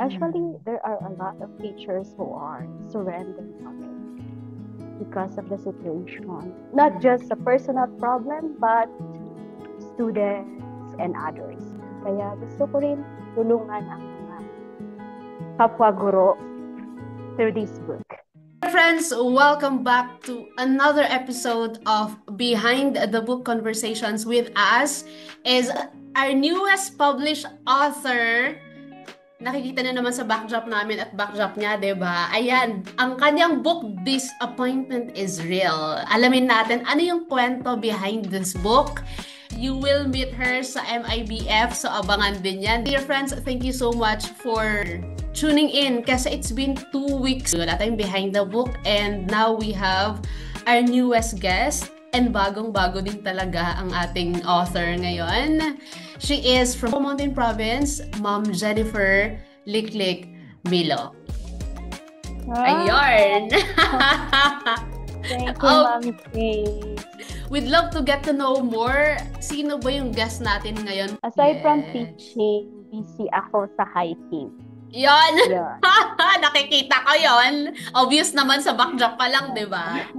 Actually, there are a lot of teachers who are surrendering already because of the situation. Not just a personal problem, but students and others. Kaya gusto ko rin tulungan ang mga kapwa guro through this book. Friends, welcome back to another episode of Behind the Book Conversations. With us is our newest published author. Nakikita na naman sa backdrop namin at backdrop niya, diba? Ayan, ang kanyang book, Disappointment is Real. Alamin natin ano yung kwento behind this book. You will meet her sa MIBF, so abangan din yan. Dear friends, thank you so much for tuning in kasi it's been 2 weeks. Wala tayong behind the book and now we have our newest guest. And bagong-bago din talaga ang ating author ngayon. She is from Mountain Province, Ma'am Jennifer Liklik Milo. Ayun! Thank you, Ma'am Grace. We'd love to get to know more. Sino ba yung guest natin ngayon? Aside from teaching, busy ako sa hiking. Yon! Nakikita ko yon. Obvious naman sa backdrop pa lang, di ba?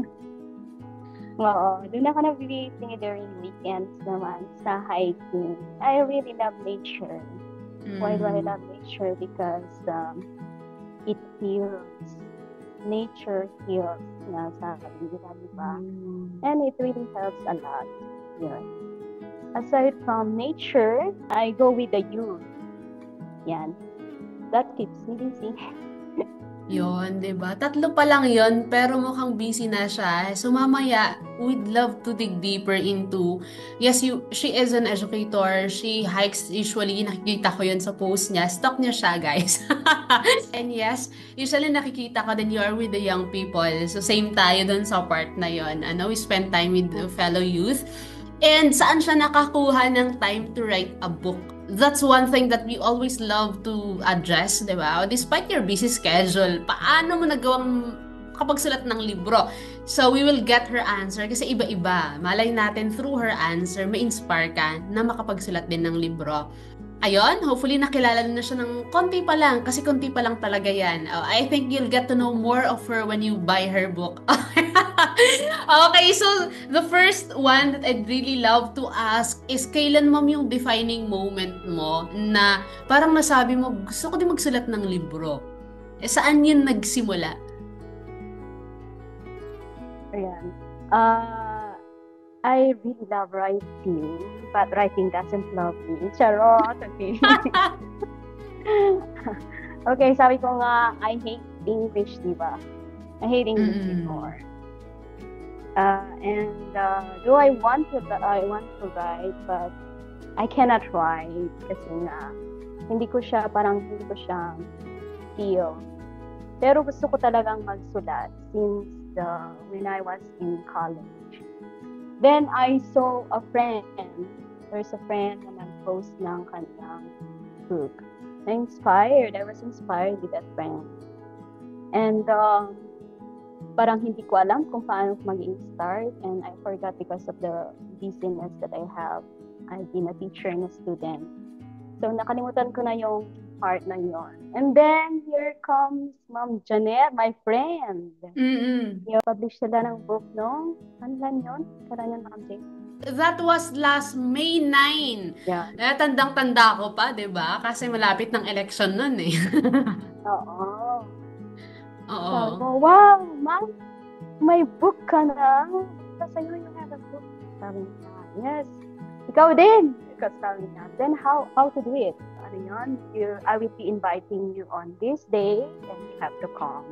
Oo, doon ako nabibising during weekends naman sa hiking. I really love nature. Why do I love nature? Because it heals. Nature heals na sabi nila, diba? And it really helps a lot. Yun. Aside from nature, I go with the youth. Yan. That keeps me busy. Yon, 'di ba? 3 pa lang 'yon, pero mukhang busy na siya. So mamaya, we'd love to dig deeper into. Yes, she is an educator. She hikes usually, nakikita ko 'yon sa post niya. Stalk niya siya, guys. And yes, usually nakikita ko din you are with the young people. So same tayo dun sa part na 'yon. We spend time with fellow youth. And saan siya nakakuha ng time to write a book? That's one thing that we always love to address, di ba? Despite your busy schedule, paano mo nagawang kapagsulat ng libro? So, we will get her answer kasi iba-iba. Malay natin through her answer, ma-inspire ka na makapagsulat din ng libro. Ayun, hopefully nakilala na siya ng konti pa lang kasi konti pa lang talaga yan. I think you'll get to know more of her when you buy her book. Okay, so the first one that I'd really love to ask is kailan ma'am yung defining moment mo na parang nasabi mo, gusto ko din magsulat ng libro. Saan yun nagsimula? Ayan. I really love writing, but writing doesn't love me. Charot! Okay. Okay, sabi ko nga, I hate English, di ba? I hate English before. Though I want to write, but I cannot write kasi nga hindi ko siya feel. Pero gusto ko talagang magsulat since when I was in college. Then I saw a friend. There's a friend na nag-post ng kanyang book. I was inspired with that friend. And parang hindi ko alam kung paano mag-start, and I forgot because of the busyness that I have. I've been a teacher and a student. So nakalimutan ko na yung part na yon. And then here comes Ma'am Janet, my friend. I-publish sila ng book, no? Ano yun? Kailan yun, Ma'am Jane? That was last May 9. Yeah. Tandang-tanda ko pa, 'di ba? Kasi malapit ng election nun eh. Oo. Oo. So, wow, Ma'am, may book ka na. Kasi you have a book. Sabi niya, yes. Ikaw din. Because sabi niya, then how to do it? Ano yun? I will be inviting you on this day and you have to come.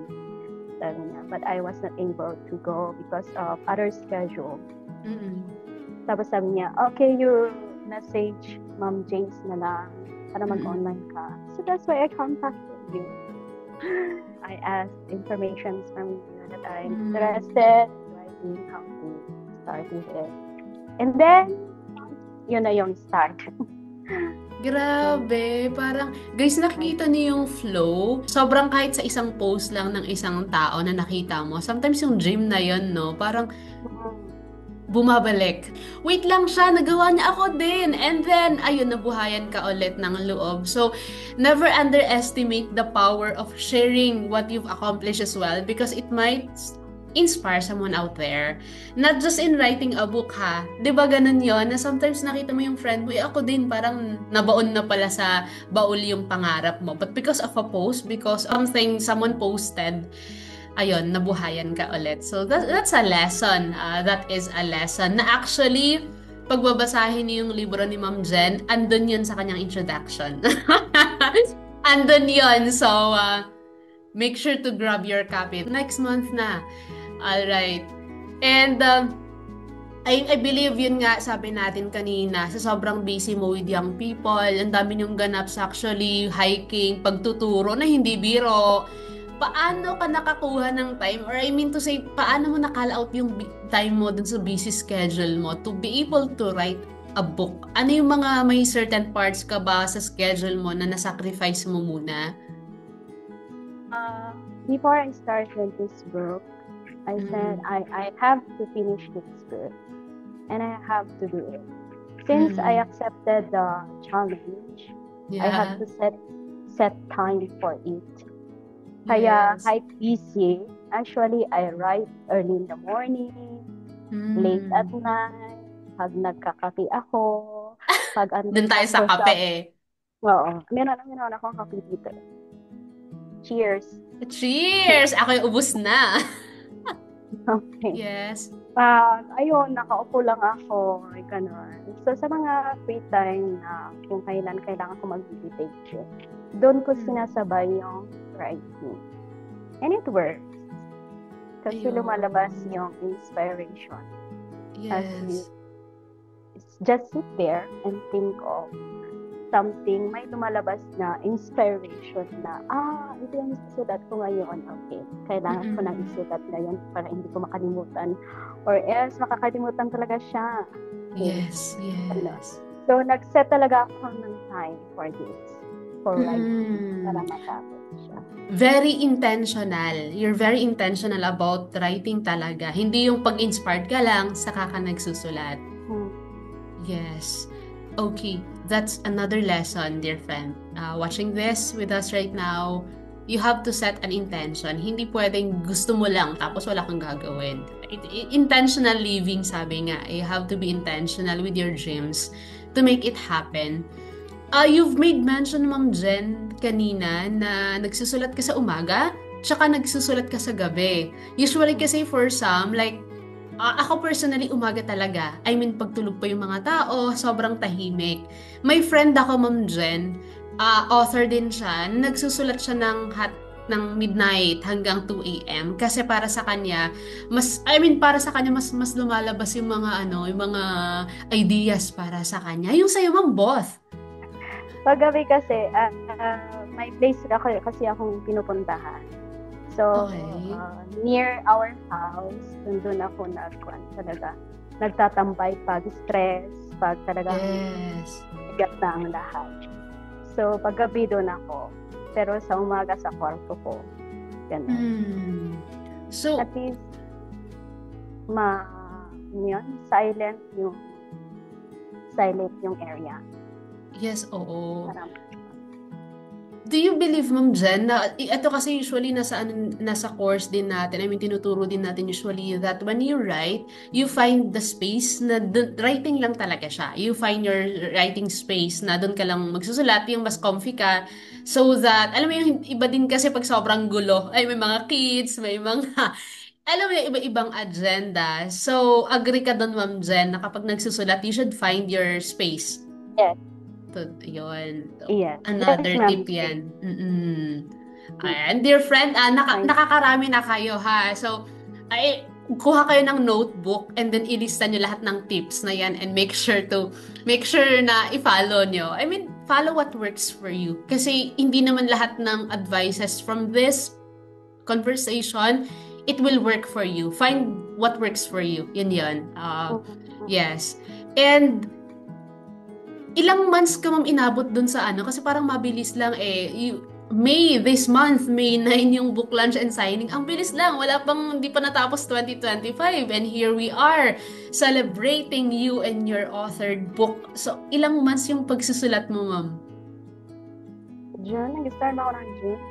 Sabi niya, but I was not able to go because of other schedule. Tapos sabi niya, okay, you message Ma'am James na lang para mag-online ka. So that's why I contacted you. I asked information from you that I'm interested in writing, how to start with it. And then, yun na yung start. Grabe, parang, guys, nakikita niyo yung flow. Sobrang kahit sa isang post lang ng isang tao na nakita mo, sometimes yung dream na yun, no? Parang, bumabalik. Wait lang siya, nagawa niya ako din. And then, ayun, nabuhayan ka ulit ng loob. So, never underestimate the power of sharing what you've accomplished as well because it might inspire someone out there. Not just in writing a book ha. 'Di ba ganun 'yon? Na sometimes nakita mo yung friend mo, ako din parang nabaon na pala sa baul yung pangarap mo. But because of a post, because something someone posted, ayun, nabuhayan ka ulit. So that's a lesson. That is a lesson na actually pagbabasahin niyo yung libro ni Ma'am Jen, andun yun sa kanyang introduction. Andun yun. So, make sure to grab your copy. Next month na. Alright. And, I believe yun nga, sabi natin kanina, sa sobrang busy mo with young people, ang dami niyong ganaps actually, hiking, pagtuturo na hindi biro. Paano ka nakakuha ng time? Or I mean to say, paano mo nakala out yung time mo dun sa busy schedule mo to be able to write a book? Ano yung mga may certain parts ka ba sa schedule mo na nasacrifice mo muna? Before I started this book, I said I have to finish this book and I have to do it. Since I accepted the challenge, I have to set time for it. Kaya kahit busy, actually I write early in the morning, late at night, pag nagkakape ako, pag Doon tayo sa kape eh. Oo, meron akong kape dito. Cheers! Cheers! Ako yung ubus na. Okay. Yes. Ayun, nakaupo lang ako, ganun. So, sa mga free time na kung kailan kailangan ko mag-meditate, doon ko sinasabay yung writing. And it works. Kasi lumalabas yung inspiration. Yes. Just sit there and think of something, may lumalabas na inspiration na, ito yung isusulat ko ngayon. Okay, kailangan ko nang isulat ngayon para hindi ko makalimutan. Or else, makakalimutan talaga siya. Okay. Yes. So, nag-set talaga ako ng time for this. For writing. Para matapos siya. Very intentional. You're very intentional about writing talaga. Hindi yung pag-inspired ka lang, saka ka nagsusulat. Yes. Okay, that's another lesson, dear friend. Watching this with us right now, you have to set an intention. Hindi pwedeng gusto mo lang tapos wala kang gagawin. Intentional living, sabi nga. You have to be intentional with your dreams to make it happen. You've made mention, Ma'am Jen, kanina na nagsusulat ka sa umaga, tsaka nagsusulat ka sa gabi. Usually kasi for some, like, ako personally, umaga talaga. I mean, pagtulog pa yung mga tao, sobrang tahimik. May friend ako, Ma'am Jen, author din siya, nagsusulat siya ng midnight hanggang 2 a.m. Kasi para sa kanya, mas lumalabas yung mga yung mga ideas para sa kanya. Yung sa'yo, Ma'am, both. Paggabi kasi, may place kasi akong pinupuntahan. So, near our house, doon ako talaga nagtatambay pag stress, pag talaga bigat na ang lahat. So, paggabi doon ako. Pero sa umaga sa kwarto ko. Ganun. So, at least, silent yung area. Yes, oo. Do you believe, Ma'am Jen, na ito kasi usually nasa course din natin, I mean, tinuturo din natin usually that when you write, you find the space na writing lang talaga siya. You find your writing space na doon ka lang magsusulat, yung mas comfy ka, so that, alam mo yung iba din kasi pag sobrang gulo, ay may mga kids, may mga, alam mo yung iba-ibang agenda. So, agree ka doon, Ma'am Jen, na kapag nagsusulat, you should find your space. Yes. Yun. Yes. Another tip yan. And dear friend, nakakarami na kayo ha. So, kuha kayo ng notebook and then ilista nyo lahat ng tips na yan and make sure na i-follow nyo. I mean, follow what works for you. Kasi hindi naman lahat ng advices from this conversation, it will work for you. Find what works for you. Yun. Yes. And ilang months ka, Ma'am, inabot dun sa kasi parang mabilis lang This month, May 9 yung book launch and signing. Ang bilis lang, hindi pa natapos 2025. And here we are, celebrating you and your authored book. So, ilang months yung pagsusulat mo, ma'am? June, nag-start ako ng June.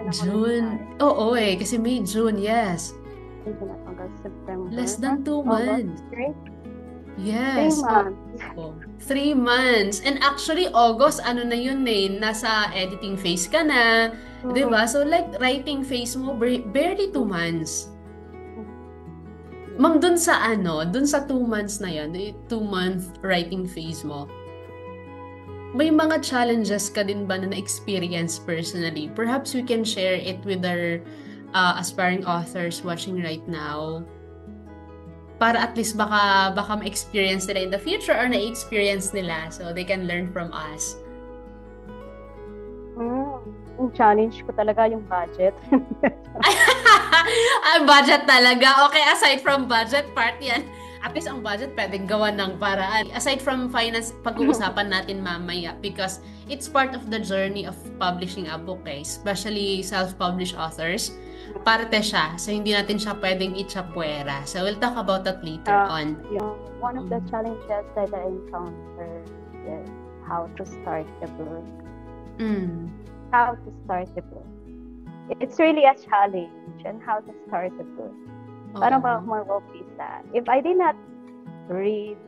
June. Oo kasi May, June, yes. June, August, September. Less than 2 months. Yes. 3 months. 3 months. And actually, August, na yun nasa editing phase ka na. Diba? So, like, writing phase mo, barely 2 months. Ma'am, dun sa 2 months na yun, 2-month writing phase mo, may mga challenges ka din ba na na-experience personally? Perhaps we can share it with our aspiring authors watching right now. Para at least baka ma-experience nila in the future or na-experience nila so they can learn from us. Yung challenge ko talaga yung budget. Budget talaga. Okay, aside from budget part yan, at least ang budget pwedeng gawa ng paraan. Aside from finance, pag-uusapan natin mamaya because it's part of the journey of publishing a book, especially self-published authors. Parte siya. So, hindi natin siya pwedeng itsapuera. So, we'll talk about that later on. One of the challenges that I encounter is how to start the book. How to start the book. It's really a challenge and how to start the book. Paano ba ako mag-umpisa? If I did not read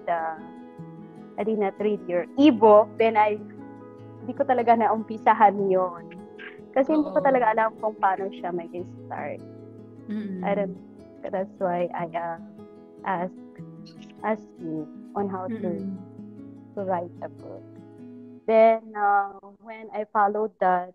your ebook, then hindi ko talaga naumpisahan yon. Kasi hindi ko talaga alam kung paano siya mag-start. That's why I ask you on how to write a book. Then, when I followed that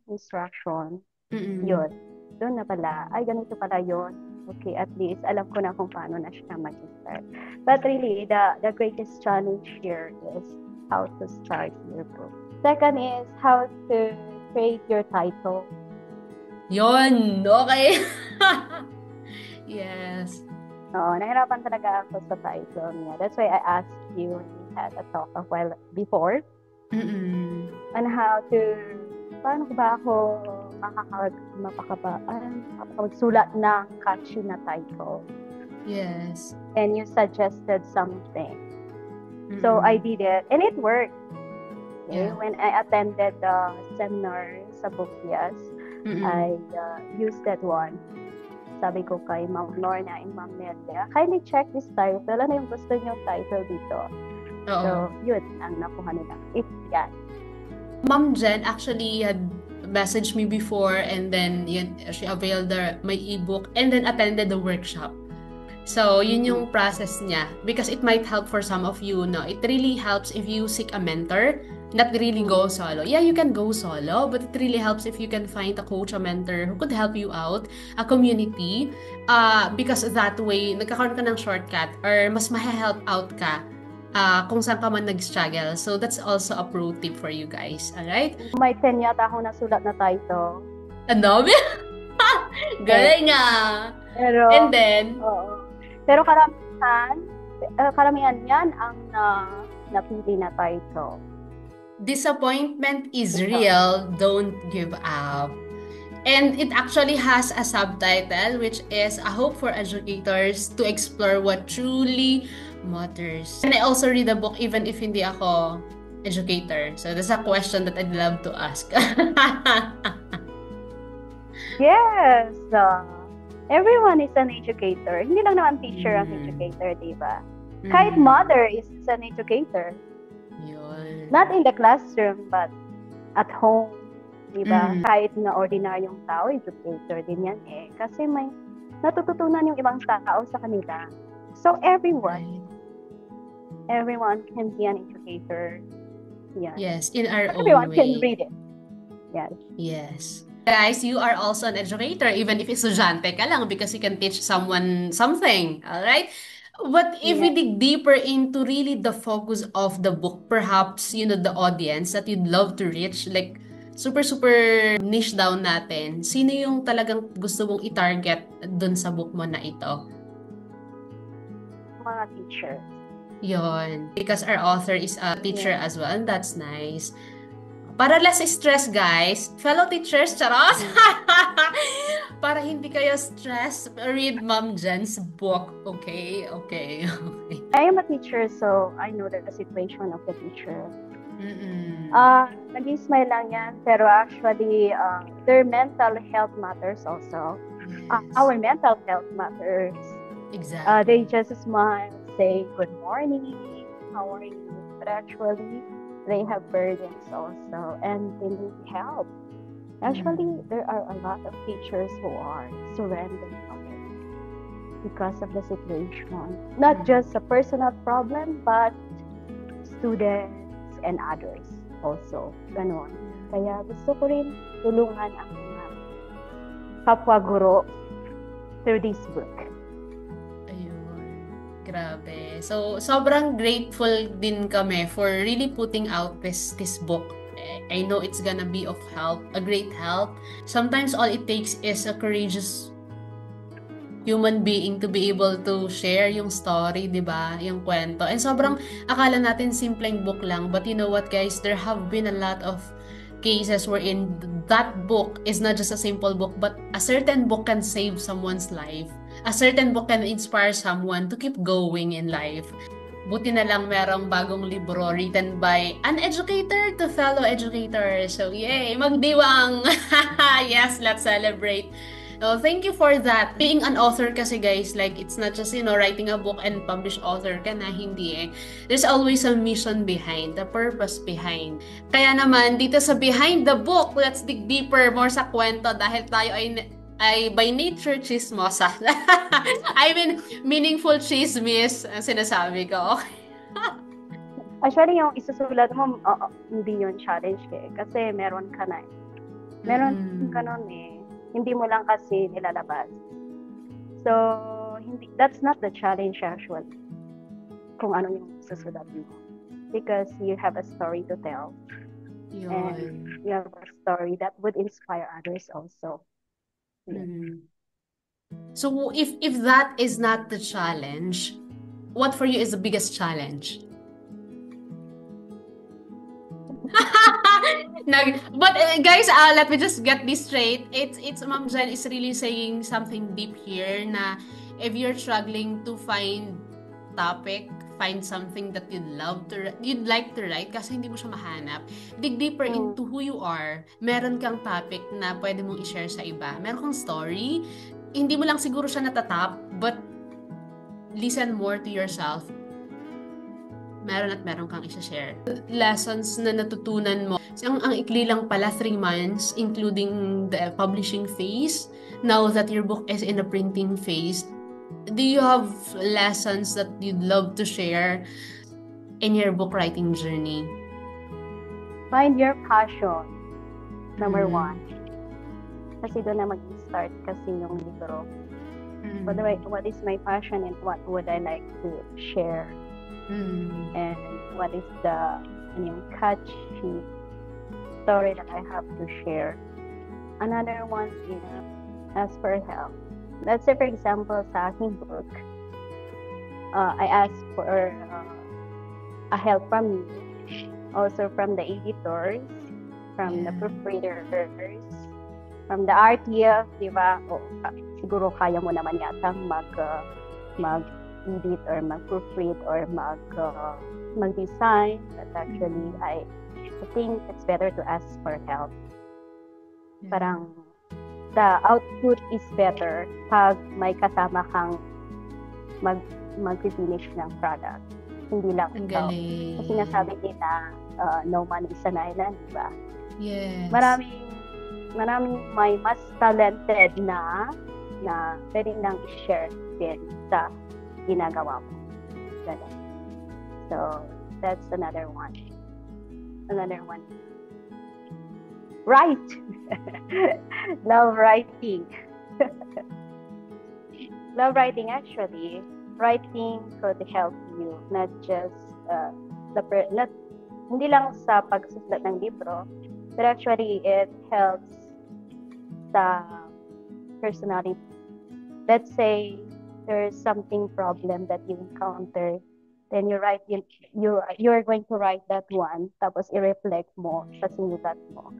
instruction, yun. Doon na pala, ganito pala yun. Okay, at least alam ko na kung paano na siya mag-start. But really, the greatest challenge here is how to start your book. Second is how to create your title. Yun! Okay! Yes. Nahirapan talaga ako sa title niya. That's why I asked you when we had a talk a while before. On how to, paano ba ako makakapagsulat ng catchy na title. Yes. And you suggested something. So I did it. And it worked. Okay? Yeah. When I attended the seminar sa Bukias, I used that one. Sabi ko kay Ma'am Lorna and Ma'am Nelia, kindly check this title. Ano yung gusto niyong title dito? So, yun ang nakuha nila. Yan. Ma'am Jen actually had messaged me before and then she availed my ebook and then attended the workshop. So, yun yung process niya. Because it might help for some of you, no? It really helps if you seek a mentor, not really go solo. Yeah, you can go solo, but it really helps if you can find a coach, a mentor who could help you out, a community, because that way, nagkakaroon ka ng shortcut or mas mahe-help out ka kung saan ka man nag-struggle. So, that's also a pro tip for you guys. Alright? May 10 yata ako nasulat na title. Ang dami? Galing nga! Pero, and then, pero karamihan yan ang napili na title. Disappointment is real, don't give up. And it actually has a subtitle which is a hope for educators to explore what truly matters. And I also read the book even if hindi ako educator. So that's a question that I'd love to ask. Yes. Everyone is an educator. Hindi lang naman teacher ang educator, di ba? Kahit mother is an educator. Yun. Not in the classroom, but at home. Di ba? Kahit na ordinaryong tao, educator din yan eh. Kasi may natututunan yung ibang tao sa kanila. So everyone can be an educator. Yeah. Yes, in our own way. Everyone can read it. Yes. Yes. Guys, you are also an educator, even if estudyante ka lang, because you can teach someone something, all right? But if we dig deeper into really the focus of the book, perhaps, the audience that you'd love to reach, like, super niche down natin, sino yung talagang gusto mong i-target dun sa book mo na ito? Mga teachers. Yon. Because our author is a teacher as well, and that's nice. Para less stress, guys. Fellow teachers, charot! Para hindi kayo stress, read Ma'am Jen's book. Okay? Okay. Okay. I am a teacher, so I know the situation of the teacher. Mm-mm. Nag-smile lang yan, pero actually, their mental health matters also. Yes. Our mental health matters. Exactly. They just smile, say good morning, how are you? But actually, they have burdens also, and they need help. Actually, there are a lot of teachers who are surrendering already because of the situation. Not just a personal problem, but students and others also. Ganon. Kaya gusto ko rin tulungan ang mga kapwa-guro through this book. Grabe. So, sobrang grateful din kami for really putting out this book. I know it's gonna be of help, a great help. Sometimes all it takes is a courageous human being to be able to share yung story, di ba? Yung kwento. And sobrang akala natin simpleng book lang. But you know what, guys? There have been a lot of cases wherein that book is not just a simple book, but a certain book can save someone's life. A certain book can inspire someone to keep going in life. Buti na lang merong bagong libro written by an educator to fellow educators. So, yay! Magdiwang! Yes, let's celebrate. So, thank you for that. Being an author kasi, guys, like, it's not just, writing a book and publish author ka na, hindi eh. There's always a mission behind, a purpose behind. Kaya naman, dito sa Behind the Book, let's dig deeper, more sa kwento, dahil tayo ay by nature chismosa. I mean, meaningful chismis ang sinasabi ko. Actually, yung isusulat mo, hindi yun challenge eh. Kasi meron ka na eh. Meron ka nun eh. Hindi mo lang kasi nilalabas. So, that's not the challenge actually. Kung ano yung isusulat mo. Because you have a story to tell. Yun. And you have a story that would inspire others also. So if that is not the challenge, what for you is the biggest challenge? But guys, let me just get this straight. It's Ma'am Jen is really saying something deep here na if you're struggling to find topic, find something that you'd like to write kasi hindi mo siya mahanap. Dig deeper into who you are. Meron kang topic na pwede mong i-share sa iba. Meron kang story. Hindi mo lang siguro siya natatap, but listen more to yourself. Meron kang i-share. Lessons na natutunan mo. Ang ikli lang pala, 3 months, including the publishing phase. Now that your book is in a printing phase, do you have lessons that you'd love to share in your book writing journey? Find your passion. Number 1. Kasi doon na mag-start kasi yung libro. What is my passion and what would I like to share? And what is the catchy story that I have to share? Another one is ask for help. Let's say, for example, sa aking book, I asked for a help from me, also from the editors, from the proofreaders, from the RTF, di ba? Siguro kaya mo naman yata mag-edit or mag-proofread or mag-design. But actually, I think it's better to ask for help. Parang the output is better pag may kasama kang mag-finish ng product. Hindi lang ikaw. Kasi nasabi nila, no man is an island, di ba? Yes. Maraming may mas talented na pwede nang i-share din sa ginagawa mo. Ganun. So, that's another one. Write! Love writing. Love writing, actually. Writing could help you, not just hindi lang sa pagsusulat ng libro, but actually it helps sa personality. Let's say there's something problem that you encounter Then you're going to write that one, tapos i-reflect mo sa sinulat mo.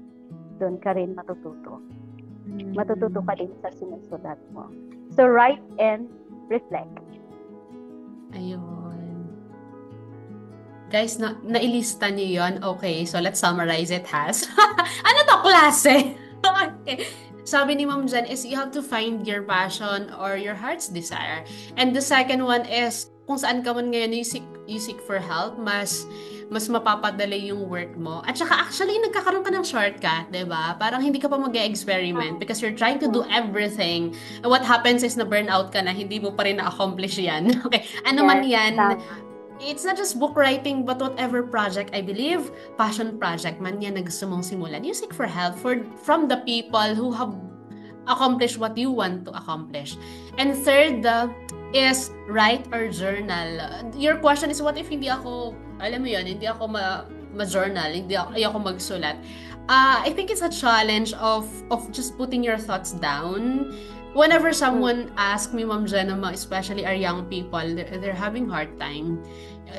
Doon ka rin matututo. Matututo ka din sa sinusulat mo. So, write and reflect. Ayun. Guys, nailista niyo yon. Okay, so let's summarize it, has. Ano to, klase? Okay. Sabi ni Ma'am Jen is you have to find your passion or your heart's desire. And the second one is kung saan ka man ngayon you seek for help, mas mapapadali yung work mo. At saka actually, nagkakaroon ka ng shortcut, diba? Parang hindi ka pa mag-experiment because you're trying to do everything. And what happens is na burnout ka na, hindi mo pa rin na-accomplish yan. Okay, ano man yan, it's not just book writing, but whatever project, I believe, passion project man yan na gusto mong simulan, you seek for help from the people who have accomplished what you want to accomplish. And third, is write or journal. Your question is, what if hindi ako, alam mo yun, hindi ako ma-journal, hindi ako magsulat. I think it's a challenge of just putting your thoughts down. Whenever someone asks me, Ma'am Jenna, especially our young people, they're having hard time.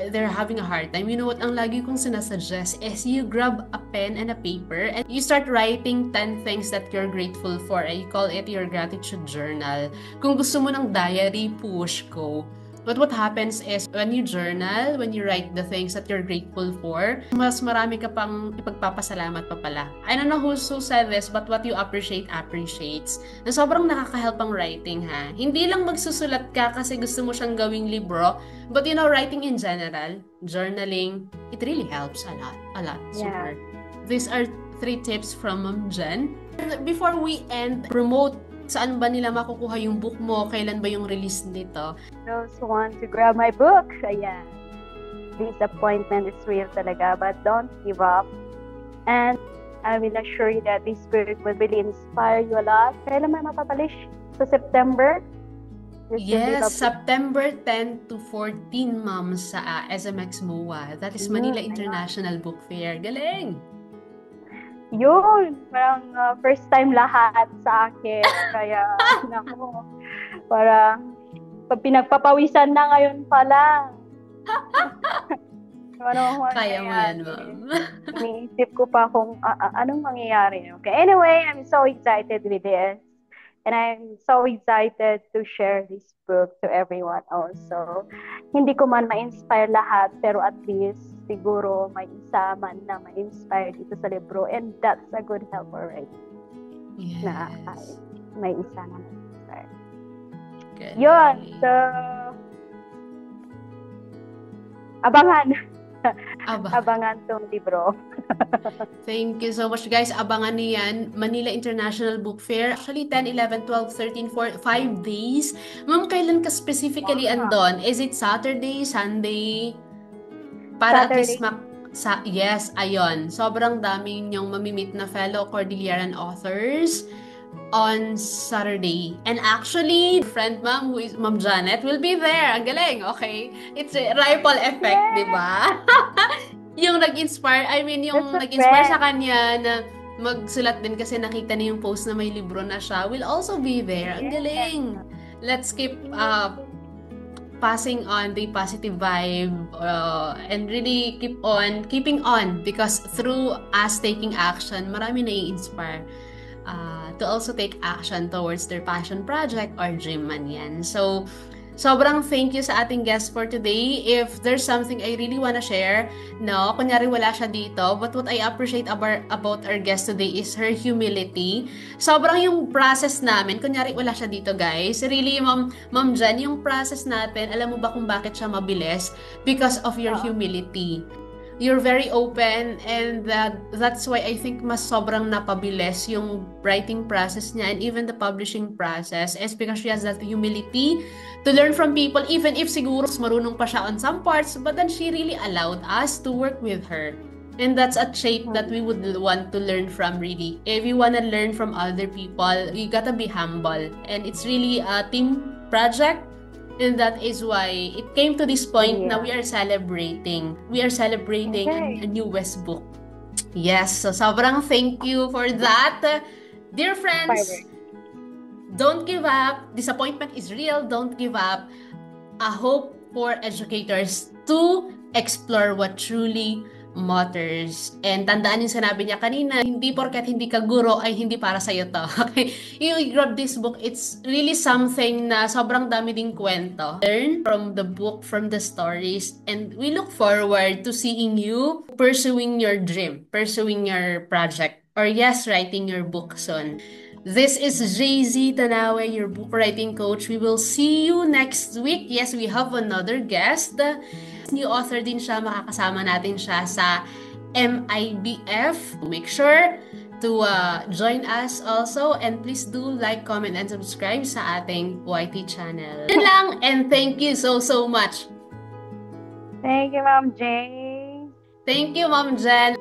They're having a hard time. You know what, ang lagi kong sinasuggest is you grab a pen and a paper and you start writing 10 things that you're grateful for. You call it your gratitude journal. Kung gusto mo ng diary, push go. But what happens is, when you journal, when you write the things that you're grateful for, mas marami ka pang ipagpapasalamat pa pala. I don't know who said this, but what you appreciate, appreciates. Na sobrang nakaka-help ang writing, ha? Hindi lang magsusulat ka kasi gusto mo siyang gawing libro, but you know, writing in general, journaling, it really helps a lot. Super. These are 3 tips from Ma'am Jen. Before we end, promote saan ba nila makukuha yung book mo? Kailan ba yung release nito? Those who want to grab my book, ayan. Disappointment is real talaga, but don't give up. And I will assure you that this book will really inspire you a lot. Kailan may mapapublish? Sa September? Yes, September 10 to 14, ma'am, sa SMX MOA. That is Manila International Book Fair. Galing! Yun, parang first time lahat sa akin. Kaya, naku, parang pinagpapawisan na ngayon pala. Kaya mo yan, ma'am. Iniisip ko pa kung anong mangyayari. Okay, anyway, I'm so excited with this. And I'm so excited to share this book to everyone also. Hindi ko man ma-inspire lahat, pero at least siguro may isa man na ma-inspire dito sa libro. And that's a good help already. Yes. Na may isa na ma-inspire. Good. Yun, so abangan. Abangan tong libro. Thank you so much, guys. Abangan niyan. Manila International Book Fair. Actually, 10, 11, 12, 13, 4, 5 days. Ma'am, kailan ka specifically andon? Is it Saturday, Sunday? Para Saturday. at least yes, ayon. Sobrang daming yung mamimit na fellow Cordilleran authors on Saturday. And actually, friend ma'am, who is Ma'am Janet, will be there. Ang galing, okay? It's a ripple effect, di ba? Yung nag-inspire, yung nag-inspire sa kanya na magsulat din kasi nakita niya yung post na may libro na siya, will also be there. Ang galing! Let's keep passing on the positive vibe and really keeping on because through us taking action, marami na-i-inspire to also take action towards their passion project or dream man yan. So, sobrang thank you sa ating guest for today. If there's something I really wanna share, no, kunyari wala siya dito, but what I appreciate about our guest today is her humility. Sobrang yung process namin, kunyari wala siya dito, guys. Really, Ma'am Jen, yung process natin, alam mo ba kung bakit siya mabilis? Because of your humility. You're very open and that's why I think mas sobrang napabilis yung writing process niya and even the publishing process is because she has that humility to learn from people even if siguro marunong pa siya on some parts, but then she really allowed us to work with her. And that's a trait that we would want to learn from, really. If you want to learn from other people, you gotta be humble. And it's really a team project. And that is why it came to this point na we are celebrating. We are celebrating a newest book. Yes, so sobrang thank you for that. Dear friends, don't give up. Disappointment is real. Don't give up. I hope for educators to explore what truly matters. And tandaan yung sinabi niya kanina, hindi porket hindi ka guro ay hindi para sa'yo to. Okay? You grab this book, it's really something na sobrang dami ding kwento. Learn from the book, from the stories, and we look forward to seeing you pursuing your dream, pursuing your project, or yes, writing your book soon. This is JZ Tanawe, your book writing coach. We will see you next week. Yes, we have another guest. New author din siya, makakasama natin siya sa MIBF. Make sure to join us also, and please do like, comment, and subscribe sa ating YT channel. Yun lang, and thank you so much. Thank you, Ma'am Jane. Thank you, Ma'am Jen.